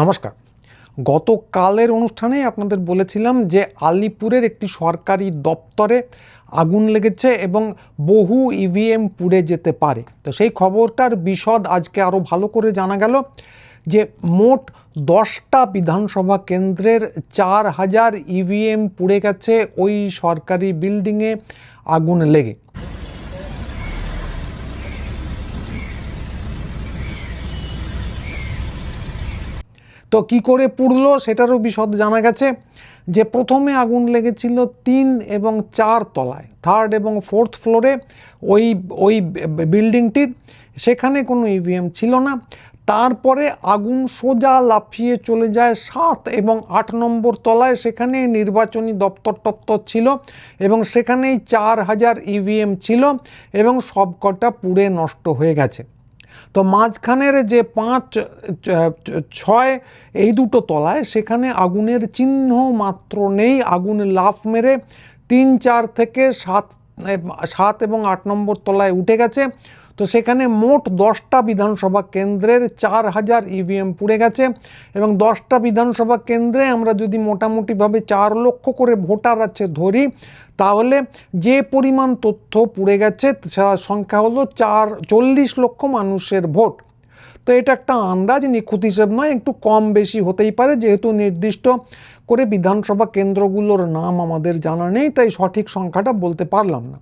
নমস্কার। গতকালের অনুষ্ঠানে আপনাদের বলেছিলাম যে আলিপুরের একটি সরকারি দপ্তরে আগুন লেগেছে এবং বহু ইভিএম পুড়ে যেতে পারে। তো সেই খবরটার বিশদ আজকে আরও ভালো করে জানা গেল যে মোট 10টা বিধানসভা কেন্দ্রের 4000 ইভিএম পুড়ে গেছে ওই সরকারি বিল্ডিংয়ে আগুন লেগে। তো কি করে পুড়লো সেটারও বিশদ জানা গেছে যে প্রথমে আগুন লেগেছিল 3 এবং 4 তলায়, 3rd এবং 4th ফ্লোরে ওই বিল্ডিংটির। সেখানে কোনো ইভিএম ছিল না। তারপরে আগুন সোজা লাফিয়ে চলে যায় 7 এবং 8 নম্বর তলায়, সেখানে নির্বাচনী দপ্তর ছিল এবং সেখানেই 4000 ইভিএম ছিল এবং সবকটা পুড়ে নষ্ট হয়ে গেছে। তো মাঝখানের যে 5, 6 এই দুটো তলায় সেখানে আগুনের চিহ্ন মাত্র নেই। আগুন লাফ মেরে 3, 4 থেকে 7 এবং 8 নম্বর তলায় উঠে গেছে। তো সেখানে মোট 10টা বিধানসভা কেন্দ্রের 4000 ইভিএম পুড়ে গেছে এবং 10টা বিধানসভা কেন্দ্রে আমরা যদি মোটামুটিভাবে 4 লক্ষ করে ভোটার আছে ধরি, তাহলে যে পরিমাণ তথ্য পুড়ে গেছে তার সংখ্যা হলো 40 লক্ষ মানুষের ভোট। তো এটা একটা আন্দাজ, নিখুঁত হিসেব নয়, একটু কম বেশি হতেই পারে, যেহেতু নির্দিষ্ট করে বিধানসভা কেন্দ্রগুলোর নাম আমাদের জানা নেই, তাই সঠিক সংখ্যাটা বলতে পারলাম না।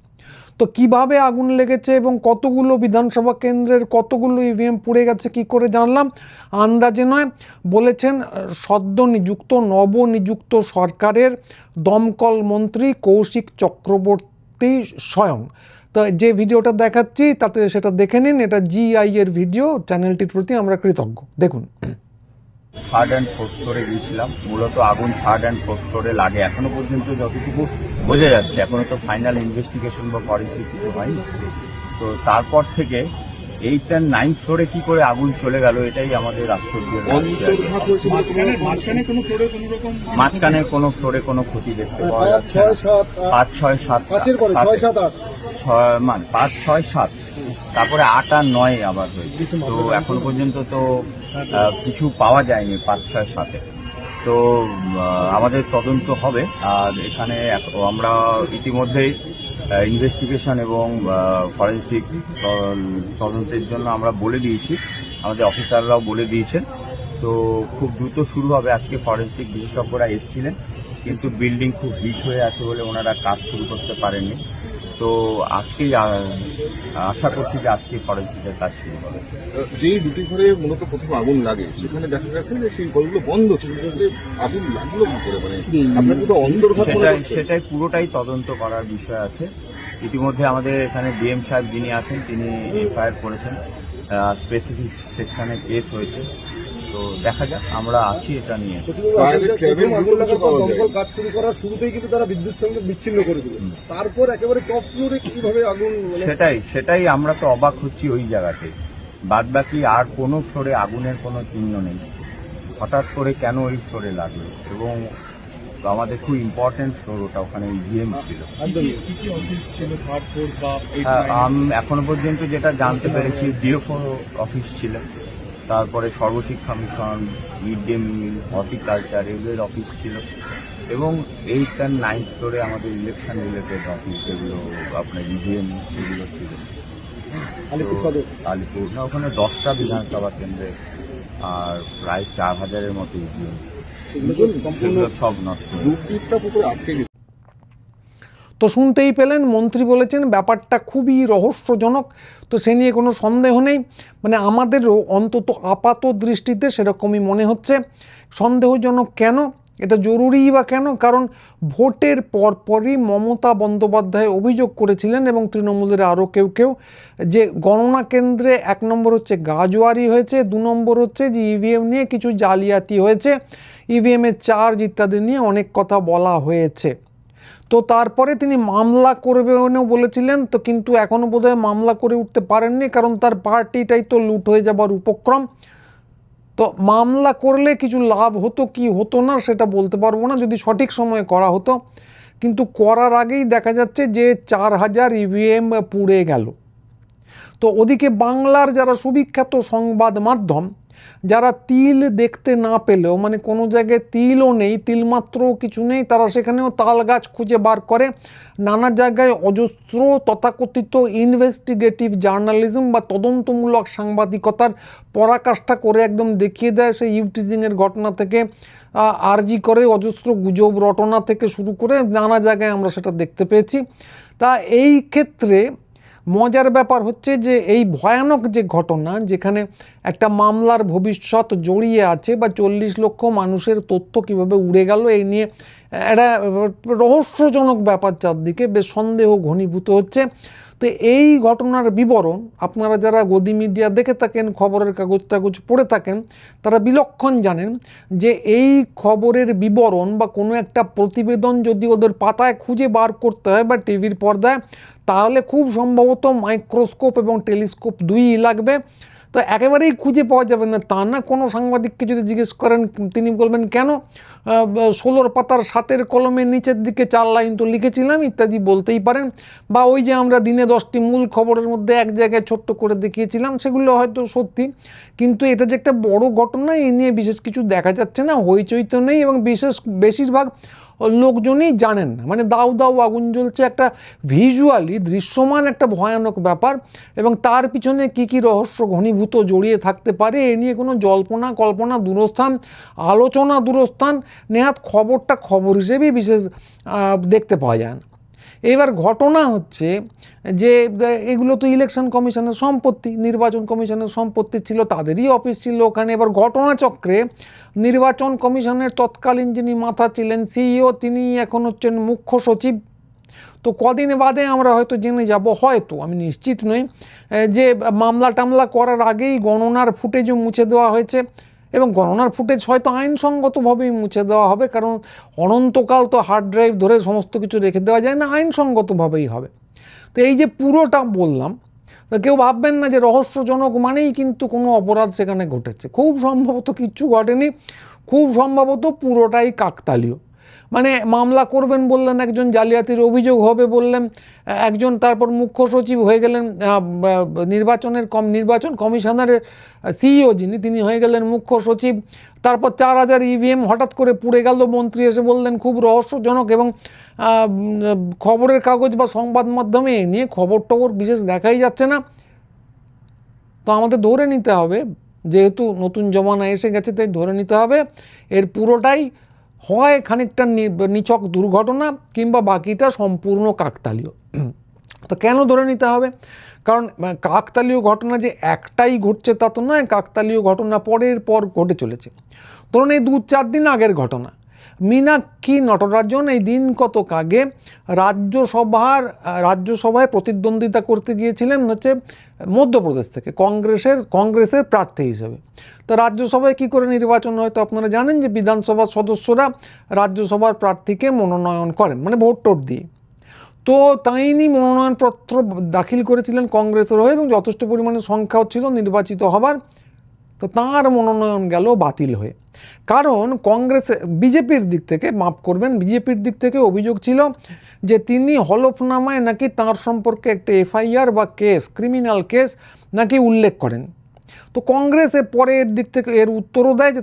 তো কিভাবে আগুন লেগেছে এবং কতগুলো বিধানসভা কেন্দ্রের কতগুলো ইভিএম পুড়ে গেছে কি করে জানলাম? আন্দাজে নয়, বলেছেন সদ্য নিযুক্ত নবনিযুক্ত সরকারের দমকল মন্ত্রী কৌশিক চক্রবর্তী স্বয়ং। তো যে ভিডিওটা দেখাচ্ছি তাতে সেটা দেখে নিন। এটা জিআই এর ভিডিও। চ্যানেলটির প্রতি আমরা কৃতজ্ঞ। দেখুন। 3rd and 4th ফ্লোরে গিয়েছিলাম। মূলত আগুন 3rd and 4th ফ্লোরে লাগে এখনো পর্যন্ত যতটুকু বোঝা যাচ্ছে। এখনো তো ফাইনাল ইনভেস্টিগেশন বা ফরেন্সিক কিছু হয়নি। তো তারপর থেকে 8th and 9th ফ্লোরে কি করে আগুন চলে গেল এটাই আমাদের আশ্চর্য। মাঝখানে কোনো ফ্লোরে কোনো ক্ষতি দেখতে পাওয়া যাচ্ছে 5, 6, 7, 5, 6, 7, তারপরে 8 আর 9 আবার হয়েছে। তো এখন পর্যন্ত তো কিছু পাওয়া যায়নি 5, 6, 7-এ। তো আমাদের তদন্ত হবে। আর এখানে আমরা ইতিমধ্যেই ইনভেস্টিগেশন এবং ফরেন্সিক তদন্তের জন্য আমরা বলে দিয়েছি, আমাদের অফিসাররাও বলে দিয়েছেন। তো খুব দ্রুত শুরু হবে। আজকে ফরেন্সিক বিশেষজ্ঞরা এসেছিলেন, কিন্তু বিল্ডিং খুব হিট হয়ে আছে বলে ওনারা কাজ শুরু করতে পারেননি। তো আজকেই আশা করছি যে আজকে ফরেন্সিকের কাজ শুরু হবে। যেই দুটি ঘরে মূলত প্রথম আগুন লাগে সেখানে দেখা গেছে যে সেই ঘরগুলো বন্ধ ছিল, আগুন লাগলো কি করে? মানে আপনার কোথাও অন্তর্ঘাত? সেটাই পুরোটাই তদন্ত করার বিষয় আছে। ইতিমধ্যে আমাদের এখানে ডিএম সাহেব যিনি আছেন তিনি এফআইআর করেছেন, স্পেসিফিক সেকশনে কেস হয়েছে। তো দেখা যাক, আমরা আছি এটা নিয়ে। কাজ শুরু করার শুরুতেই কিন্তু তারা বিদ্যুৎ সংযোগ বিচ্ছিন্ন করে দিল, তারপর একেবারে টপ ফ্লোরে কিভাবে আগুন? সেটাই আমরা তো অবাক হচ্ছি ওই জায়গাতে। বাদ বাকি আর কোনো ফ্লোরে আগুনের কোনো চিহ্ন নেই। হঠাৎ করে কেন ওই ফ্লোরে লাগলো? এবং আমাদের খুব ইম্পর্টেন্ট ফ্লোর ওটা, ওখানে ইভিএম ছিল। এখনো পর্যন্ত যেটা জানতে পেরেছি ডিএফও অফিস ছিল, তারপরে Sarvashiksha mission, mid day meal, horticulture এগুলোর অফিস ছিল এবং 8th and 9th ফ্লোরে আমাদের ইলেকশন রিলেটেড অফিস, যেগুলো আপনার ইভিএম সেগুলো ছিল। আলিপুর না, ওখানে 10টা বিধানসভা কেন্দ্রে আর প্রায় 4000-এর মতো ইভিএম, সেগুলো সব নষ্ট। তো শুনতেই পেলেন, মন্ত্রী বলেছেন ব্যাপারটা খুবই রহস্যজনক। তো সে নিয়ে কোনো সন্দেহ নেই, মানে আমাদেরও অন্তত আপাত দৃষ্টিতে সেরকমই মনে হচ্ছে। সন্দেহজনক কেন? এটা জরুরিই বা কেন? কারণ ভোটের পরপরই মমতা বন্দ্যোপাধ্যায় অভিযোগ করেছিলেন এবং তৃণমূলের আরও কেউ যে গণনা কেন্দ্রে 1 নম্বর হচ্ছে গাজোয়ারি হয়েছে, 2 নম্বর হচ্ছে যে ইভিএম নিয়ে কিছু জালিয়াতি হয়েছে, ইভিএমের চার্জ ইত্যাদি নিয়ে অনেক কথা বলা হয়েছে। তো তারপরে তিনি মামলা করবেনও বলেছিলেন। তো কিন্তু এখনও বোধহয় মামলা করে উঠতে পারেননি, কারণ তার পার্টিটাই তো লুট হয়ে যাবার উপক্রম। তো মামলা করলে কিছু লাভ হতো কি হতো না সেটা বলতে পারবো না, যদি সঠিক সময়ে করা হতো। কিন্তু করার আগেই দেখা যাচ্ছে যে 4000 ইভিএম পুড়ে গেল। তো ওদিকে বাংলার যারা সুবিখ্যাত সংবাদ মাধ্যম যারা তিল দেখতে না পেলেও, মানে কোনো জায়গায় তিলও নেই, তিলমাত্রও কিছু নেই, তারা সেখানেও তাল গাছ খুঁজে বার করে নানা জায়গায় অজস্র তথাকথিত ইনভেস্টিগেটিভ জার্নালিজম বা তদন্তমূলক সাংবাদিকতার পরাকাষ্ঠা করে একদম দেখিয়ে দেয়। সেই ইভটিজিংয়ের ঘটনা থেকে আরজি করে অজস্র গুজব রটনা থেকে শুরু করে নানা জায়গায় আমরা সেটা দেখতে পেয়েছি। তা এই ক্ষেত্রে মজার ব্যাপার হচ্ছে যে এই ভয়ানক যে ঘটনা, যেখানে একটা মামলার ভবিষ্যৎ জড়িয়ে আছে বা 40 লক্ষ মানুষের তথ্য কিভাবে উড়ে গেল, এই নিয়ে একটা রহস্যজনক ব্যাপার চারদিকে বেশ সন্দেহ ঘনীভূত হচ্ছে। তো এই ঘটনার বিবরণ আপনারা যারা গদি মিডিয়া দেখে থাকেন, খবরের কাগজ পড়ে থাকেন, তারা বিলক্ষণ জানেন যে এই খবরের বিবরণ বা কোনো একটা প্রতিবেদন যদি ওদের পাতায় খুঁজে বার করতে হয় বা টিভির পর্দায়, তাহলে খুব সম্ভবত মাইক্রোস্কোপ এবং টেলিস্কোপ দুইই লাগবে। তো একেবারেই খুঁজে পাওয়া যাবে না তা না। কোনো সাংবাদিককে যদি জিজ্ঞেস করেন, তিনি বলবেন কেন 16 পাতার 7 কলমের নিচের দিকে 4 লাইন তো লিখেছিলাম ইত্যাদি বলতেই পারেন। বা ওই যে আমরা দিনে 10টি মূল খবরের মধ্যে এক জায়গায় ছোট্ট করে দেখিয়েছিলাম, সেগুলো হয়তো সত্যি, কিন্তু এটা যে একটা বড় ঘটনা এই নিয়ে বিশেষ কিছু দেখা যাচ্ছে না, হইচই তো নেই, এবং বেশিরভাগ লোকজনই জানেন না। মানে দাউ দাউ আগুন জ্বলছে, একটা ভিজুয়ালি দৃশ্যমান একটা ভয়ানক ব্যাপার, এবং তার পিছনে কি কি রহস্য ঘনীভূত জড়িয়ে থাকতে পারে এ নিয়ে কোনো জল্পনা কল্পনা দূরস্থান, আলোচনা দূরস্থান, নেহাত খবরটা খবর হিসেবেই বিশেষ দেখতে পাওয়া যায় না। এবার ঘটনা হচ্ছে যে এগুলো তো ইলেকশন কমিশনের সম্পত্তি, নির্বাচন কমিশনের সম্পত্তি ছিল, তাদেরই অফিস ছিল ওখানে। এবার ঘটনাচক্রে নির্বাচন কমিশনের তৎকালীন যিনি মাথা ছিলেন সিইও, তিনি এখন হচ্ছেন মুখ্য সচিব। তো কদিন বাদে আমরা হয়তো জেনে যাব, হয়তো আমি নিশ্চিত নই, যে মামলা টামলা করার আগেই গণনার ফুটেজও মুছে দেওয়া হয়েছে, এবং গণনার ফুটেজ হয়তো আইনসঙ্গতভাবেই মুছে দেওয়া হবে, কারণ অনন্তকাল তো হার্ড ড্রাইভ ধরে সমস্ত কিছু রেখে দেওয়া যায় না, আইনসঙ্গতভাবেই হবে। তো এই যে পুরোটা বললাম, কেউ ভাববেন না যে রহস্যজনক মানেই কিন্তু কোনো অপরাধ সেখানে ঘটেছে। খুব সম্ভবত কিচ্ছু ঘটেনি, খুব সম্ভবত পুরোটাই কাকতালীয়। মানে মামলা করবেন বললেন একজন, জালিয়াতির অভিযোগ হবে বললেন একজন, তারপর মুখ্য সচিব হয়ে গেলেন, নির্বাচন কমিশনারের সিইও যিনি, তিনি হয়ে গেলেন মুখ্য সচিব। তারপর 4000 ইভিএম হঠাৎ করে পুড়ে গেল, মন্ত্রী এসে বললেন খুব রহস্যজনক, এবং খবরের কাগজ বা সংবাদ মাধ্যমে এ নিয়ে খবর টবর বিশেষ দেখাই যাচ্ছে না। তো আমাদের ধরে নিতে হবে, যেহেতু নতুন জমানা এসে গেছে, তাই ধরে নিতে হবে এর পুরোটাই হয় খানিকটা নিছক দুর্ঘটনা, কিংবা বাকিটা সম্পূর্ণ কাকতালীয়। তো কেন ধরে নিতে হবে? কারণ কাকতালীয় ঘটনা যে একটাই ঘটছে তা তো নয়, কাকতালীয় ঘটনা পরের পর ঘটে চলেছে। ধরুন এই 2-4 দিন আগের ঘটনা, মীনাক্ষী নটরাজন এই দিন কতক আগে রাজ্যসভায় প্রতিদ্বন্দ্বিতা করতে গিয়েছিলেন হচ্ছে মধ্যপ্রদেশ থেকে কংগ্রেসের প্রার্থী হিসেবে। তো রাজ্যসভায় কি করে নির্বাচন হয় তো আপনারা জানেন যে বিধানসভার সদস্যরা রাজ্যসভার প্রার্থীকে মনোনয়ন করেন, মানে ভোট টোট দিয়ে। তো তিনি মনোনয়নপত্র দাখিল করেছিলেন কংগ্রেসের হয়ে, এবং যথেষ্ট পরিমাণে সংখ্যাও ছিল নির্বাচিত হবার। তো তাঁর মনোনয়ন গেল বাতিল হয়ে, কারণ বিজেপির দিক থেকে, মাফ করবেন, বিজেপির দিক থেকে অভিযোগ ছিল যে তিনি হলফনামায় নাকি তাঁর সম্পর্কে একটা এফআইআর বা ক্রিমিনাল কেস নাকি উল্লেখ করেন। তো কংগ্রেস পরে এর দিক থেকে এর উত্তরও দেয় যে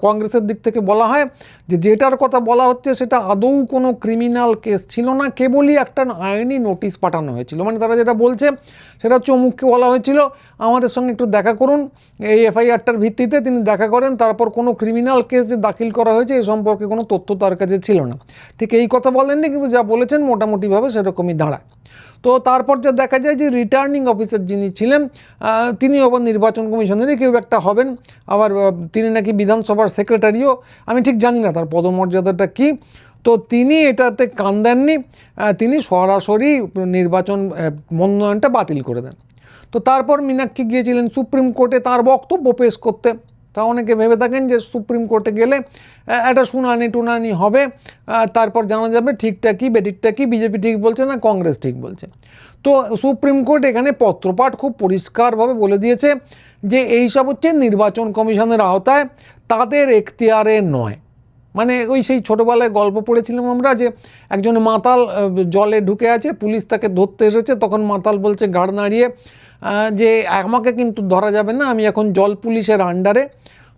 কংগ্রেসের দিক থেকে বলা হয় যে যেটার কথা বলা হচ্ছে সেটা আদৌ কোনো ক্রিমিনাল কেস ছিল না, কেবলই একটা আইনি নোটিশ পাঠানো হয়েছিল। মানে তারা যেটা বলছে সেটা হচ্ছে অমুককে বলা হয়েছিল আমাদের সঙ্গে একটু দেখা করুন, এই এফআইআরটার ভিত্তিতে তিনি দেখা করেন, তারপর কোনো ক্রিমিনাল কেস যে দাখিল করা হয়েছে এই সম্পর্কে কোনো তথ্য তার কাছে ছিল না। ঠিক এই কথা বলেননি, কিন্তু যা বলেছেন মোটামুটিভাবে সেরকমই দাঁড়ায়। তো তারপর যা দেখা যায় যে রিটার্নিং অফিসার যিনি ছিলেন তিনি আবার নির্বাচন কমিশনেরই কেউ একটা হবেন, আবার তিনি নাকি বিধানসভার সেক্রেটারিও, আমি ঠিক জানি না তার পদমর্যাদাটা কী। তো তিনি এটাতে কান দেননি, তিনি সরাসরি নির্বাচন মনোনয়নটা বাতিল করে দেন। তো তারপর মীনাক্ষী গিয়েছিলেন সুপ্রিম কোর্টে তার বক্তব্য পেশ করতে। তা অনেকে ভেবে থাকেন যে সুপ্রিম কোর্টে গেলে একটা শুনানি হবে, তারপর জানা যাবে ঠিকটা কি বেঠিকটা কি, বিজেপি ঠিক বলছে না কংগ্রেস ঠিক বলছে। তো সুপ্রিম কোর্ট এখানে পত্রপাঠ খুব পরিষ্কারভাবে বলে দিয়েছে যে এইসব হচ্ছে নির্বাচন কমিশনের আওতায়, তাদের এখতিয়ারে নয়। মানে ওই সেই ছোটোবেলায় গল্প পড়েছিলাম আমরা যে একজন মাতাল জলে ঢুকে আছে, পুলিশ তাকে ধরতে এসেছে, তখন মাতাল বলছে ঘাড় নাড়িয়ে যে আমাকে কিন্তু ধরা যাবে না, আমি এখন জল পুলিশের আন্ডারে।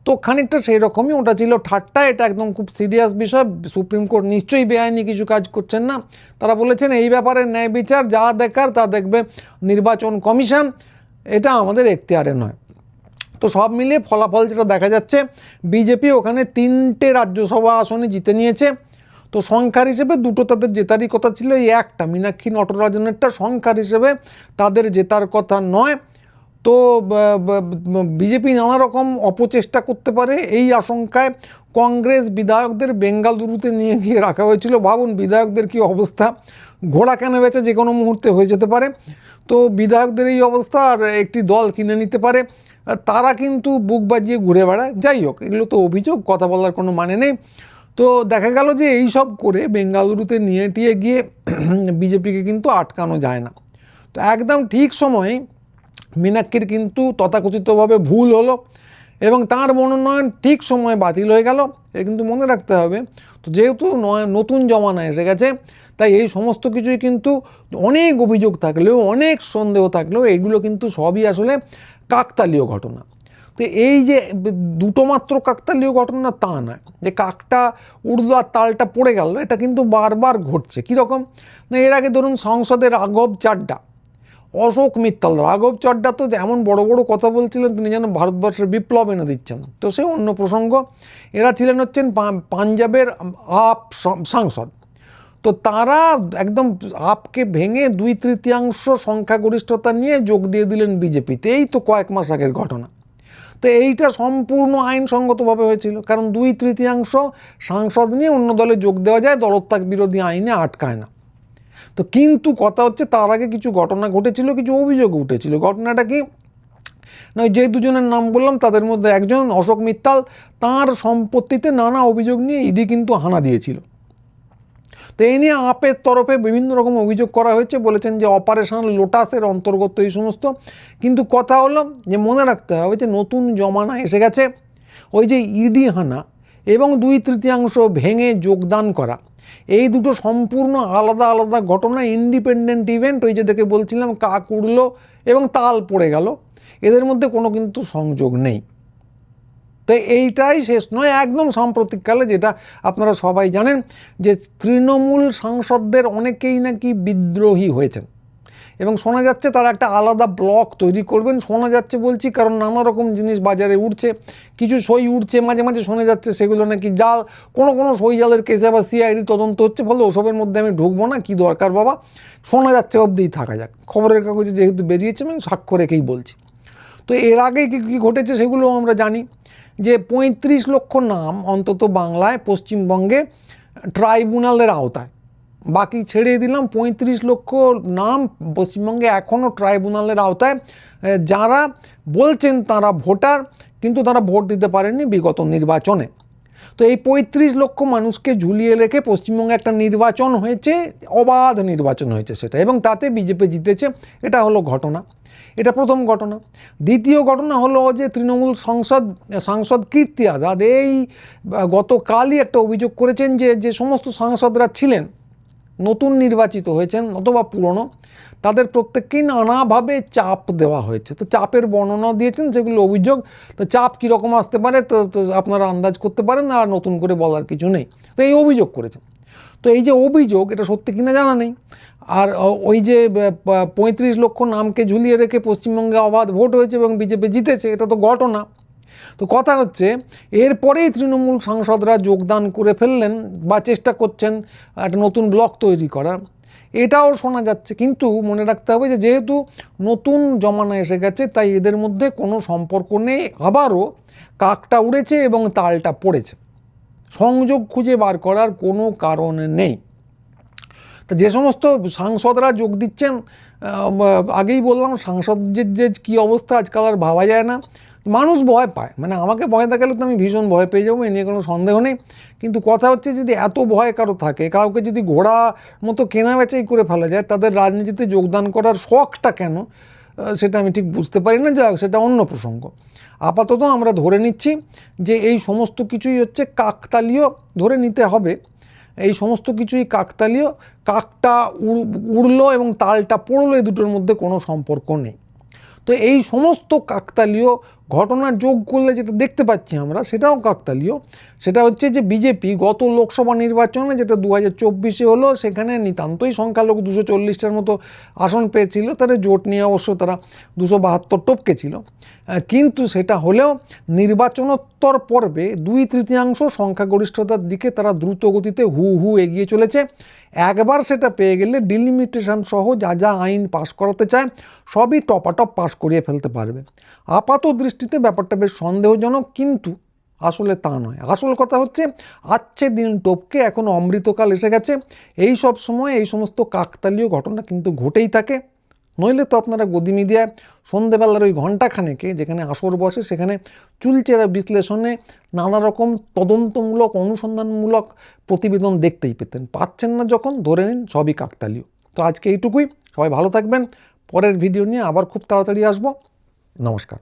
তো খানিকটা সেই রকমই, ওটা ছিল ঠাট্টা, এটা একদম খুব সিরিয়াস বিষয়। সুপ্রিম কোর্ট নিশ্চয়ই বেআইনি কিছু কাজ করছেন না। তারা বলেছেন এই ব্যাপারে ন্যায় বিচার যা দেখার তা দেখবে নির্বাচন কমিশন, এটা আমাদের এখতিয়ারে নয়। তো সব মিলিয়ে ফলাফল যেটা দেখা যাচ্ছে, বিজেপি ওখানে 3টে রাজ্যসভা আসনে জিতে নিয়েছে। তো সংখ্যার হিসেবে দুটো তাদের জেতারই কথা ছিল, এই একটা মীনাক্ষী নটরাজনেরটা সংখ্যার হিসেবে তাদের জেতার কথা নয়। তো বিজেপি নানা রকম অপচেষ্টা করতে পারে এই আশঙ্কায় কংগ্রেস বিধায়কদের বেঙ্গালুরুতে নিয়ে গিয়ে রাখা হয়েছিল। ভাবুন বিধায়কদের কি অবস্থা, ঘোড়া কেনা বেচে যে কোনো মুহূর্তে হয়ে যেতে পারে। তো বিধায়কদের এই অবস্থা, আর একটি দল কিনে নিতে পারে, তারা কিন্তু বুক বাজিয়ে ঘুরে বেড়ায়। যাই হোক, এগুলো তো অভিযোগ, কথা বলার কোনো মানে নেই। তো দেখা গেল যে এই সব করে বেঙ্গালুরুতে নিয়ে টিয়ে গিয়ে বিজেপিকে কিন্তু আটকানো যায় না। তো একদম ঠিক সময়ে মীনাক্ষীর কিন্তু তথাকথিতভাবে ভুল হলো এবং তার মনোনয়ন ঠিক সময়ে বাতিল হয়ে গেল। এ কিন্তু মনে রাখতে হবে। তো যেহেতু নতুন জমানা এসে গেছে, তাই এই সমস্ত কিছুই কিন্তু অনেক অভিযোগ থাকলেও, অনেক সন্দেহ থাকলেও, এগুলো কিন্তু সবই আসলে কাকতালীয় ঘটনা। তো এই যে দুটো মাত্র কাকতালীয় ঘটনা তা নয়, যে কাকটা উড়লো আর তালটা পড়ে গেল, এটা কিন্তু বারবার ঘটছে। কীরকম না, এর আগে ধরুন সংসদের রাঘব চাড্ডা, অশোক মিত্তাল, রাঘব চাড্ডা তো এমন বড় বড় কথা বলছিলেন, তিনি যেন ভারতবর্ষের বিপ্লব এনে দিচ্ছেন। তো সে অন্য প্রসঙ্গ। এরা ছিলেন হচ্ছেন পাঞ্জাবের আপ সাংসদ। তো তারা একদম আপকে ভেঙে 2/3 সংখ্যাগরিষ্ঠতা নিয়ে যোগ দিয়ে দিলেন বিজেপিতে। এই তো কয়েক মাস আগের ঘটনা। তো এইটা সম্পূর্ণ আইনসঙ্গতভাবে হয়েছিল, কারণ 2/3 সাংসদ নিয়ে অন্য দলে যোগ দেওয়া যায়, দলত্যাগ বিরোধী আইনে আটকায় না। তো কিন্তু কথা হচ্ছে, তার আগে কিছু ঘটনা ঘটেছিল, কিছু অভিযোগ উঠেছিল। ঘটনাটা কি না, যে দুজনের নাম বললাম তাদের মধ্যে একজন অশোক মিত্তাল, তার সম্পত্তিতে নানা অভিযোগ নিয়ে ইডি কিন্তু হানা দিয়েছিল। তো এই নিয়ে আপের তরফে বিভিন্ন রকম অভিযোগ করা হয়েছে, বলেছেন যে অপারেশন লোটাসের অন্তর্গত এই সমস্ত। কিন্তু কথা হলো যে মনে রাখতে হবে যে নতুন জমানা এসে গেছে। ওই যে ইডি হানা এবং 2/3 ভেঙে যোগদান করা, এই দুটো সম্পূর্ণ আলাদা আলাদা ঘটনা, ইন্ডিপেন্ডেন্ট ইভেন্ট। ওই যেটাকে বলছিলাম কাক উড়লো এবং তাল পড়ে গেল, এদের মধ্যে কোনো কিন্তু সংযোগ নেই। তো এইটাই শেষ নয়, একদম সাম্প্রতিককালে যেটা আপনারা সবাই জানেন যে তৃণমূল সাংসদদের অনেকেই নাকি বিদ্রোহী হয়েছেন এবং শোনা যাচ্ছে তারা একটা আলাদা ব্লক তৈরি করবেন। শোনা যাচ্ছে বলছি কারণ নানা রকম জিনিস বাজারে উঠছে, কিছু সই উঠছে, মাঝে মাঝে শোনা যাচ্ছে সেগুলো নাকি জাল, কোনো সই জালের কেসে আবার সিআইডি তদন্ত হচ্ছে। ফলে ওসবের মধ্যে আমি ঢুকবো না, কি দরকার বাবা, শোনা যাচ্ছে অবধিই থাকা যাক। খবরের কাগজে যেহেতু বেরিয়েছে আমি সাক্ষ্য রেখেই বলছি। তো এর আগে কী ঘটেছে সেগুলো আমরা জানি, যে 35 লক্ষ নাম অন্তত বাংলায়, পশ্চিমবঙ্গে ট্রাইব্যুনালের আওতায়। বাকি ছেড়ে দিলাম, 35 লক্ষ নাম পশ্চিমবঙ্গে এখনও ট্রাইব্যুনালের আওতায়, যারা বলছেন তারা ভোটার, কিন্তু তারা ভোট দিতে পারেননি বিগত নির্বাচনে। তো এই 35 লক্ষ মানুষকে ঝুলিয়ে রেখে পশ্চিমবঙ্গে একটা নির্বাচন হয়েছে, অবাধ নির্বাচন হয়েছে সেটা, এবং তাতে বিজেপি জিতেছে। এটা হলো ঘটনা, এটা প্রথম ঘটনা। দ্বিতীয় ঘটনা হলো যে তৃণমূল সাংসদ কীর্তি আজাদ এই গতকালই একটা অভিযোগ করেছেন যে সমস্ত সাংসদরা ছিলেন নতুন নির্বাচিত হয়েছেন অথবা পুরনো, তাদের প্রত্যেককেই নানাভাবে চাপ দেওয়া হয়েছে। তো চাপের বর্ণনা দিয়েছেন, সেগুলো অভিযোগ। তো চাপ কীরকম আসতে পারে তো আপনারা আন্দাজ করতে পারেন, আর নতুন করে বলার কিছু নেই। তো এই অভিযোগ করেছেন। তো এই যে অভিযোগ, এটা সত্যি কিনা জানা নেই। আর ওই যে 35 লক্ষ নামকে ঝুলিয়ে রেখে পশ্চিমবঙ্গে অবাধ ভোট হয়েছে এবং বিজেপি জিতেছে, এটা তো ঘটনা। তো কথা হচ্ছে, এরপরেই তৃণমূল সাংসদরা যোগদান করে ফেললেন বা চেষ্টা করছেন একটা নতুন ব্লক তৈরি করার, এটাও শোনা যাচ্ছে। কিন্তু মনে রাখতে হবে যে যেহেতু নতুন জমানা এসে গেছে, তাই এদের মধ্যে কোনো সম্পর্ক নেই। আবারও কাকটা উড়েছে এবং তালটা পড়েছে, সংযোগ খুঁজে বার করার কোনো কারণ নেই। তা যে সমস্ত সাংসদরা যোগ দিচ্ছেন, আগেই বললাম সাংসদের যে কী অবস্থা আজকাল আর ভাবা যায় না। মানুষ ভয় পায়, মানে আমাকে ভয় দেখালে তো আমি ভীষণ ভয় পেয়ে যাবো, এ নিয়ে কোনো সন্দেহ নেই। কিন্তু কথা হচ্ছে, যদি এত ভয় কারো থাকে, কাউকে যদি ঘোড়া মতো কেনা বেচাই করে ফেলা যায়, তাদের রাজনীতিতে যোগদান করার শখটা কেন, সেটা আমি ঠিক বুঝতে পারি না। যাক, সেটা অন্য প্রসঙ্গ। আপাতত আমরা ধরে নিচ্ছি যে এই সমস্ত কিছুই হচ্ছে কাকতালীয়, ধরে নিতে হবে এই সমস্ত কিছুই কাকতালীয়। কাকটা উড়লো এবং তালটা পড়লো, এই দুটোর মধ্যে কোনো সম্পর্ক নেই। তো এই সমস্ত কাকতালীয় ঘটনা যোগ করলে যেটা দেখতে পাচ্ছি আমরা সেটাও কাকতালীয়। সেটা হচ্ছে যে বিজেপি গত লোকসভা নির্বাচনে যেটা 2024-এ হলো, সেখানে নিতান্তই সংখ্যালঘু 240টার মতো আসন পেয়েছিল, তাদের জোট নিয়ে অবশ্য তারা 272 টপকে ছিল, কিন্তু সেটা হলেও নির্বাচনোত্তর পর্বে 2/3 সংখ্যাগরিষ্ঠতার দিকে তারা দ্রুত গতিতে হু হু এগিয়ে চলেছে। একবার সেটা পেয়ে গেলে ডিলিমিটেশন সহ যা যা আইন পাশ করাতে চায় সবই টপাটপ পাশ করিয়ে ফেলতে পারবে। আপাত দৃষ্টিতে ব্যাপারটা বেশ সন্দেহজনক, কিন্তু আসলে তা নয়। আসল কথা হচ্ছে আচ্ছে দিন টপকে এখন অমৃতকাল এসে গেছে। এই সব সময় এই সমস্ত কাকতালীয় ঘটনা কিন্তু ঘটেই থাকে। নইলে তো আপনারা গদি মিডিয়ায় সন্ধেবেলার ওই ঘণ্টাখানেকে যেখানে আসর বসে সেখানে চুলচেরা বিশ্লেষণে নানা রকম তদন্তমূলক অনুসন্ধানমূলক প্রতিবেদন দেখতেই পেতেন। পাচ্ছেন না যখন, ধরে নিন সবই কাকতালীয়। তো আজকে এইটুকুই, সবাই ভালো থাকবেন। পরের ভিডিও নিয়ে আবার খুব তাড়াতাড়ি আসবো। নমস্কার।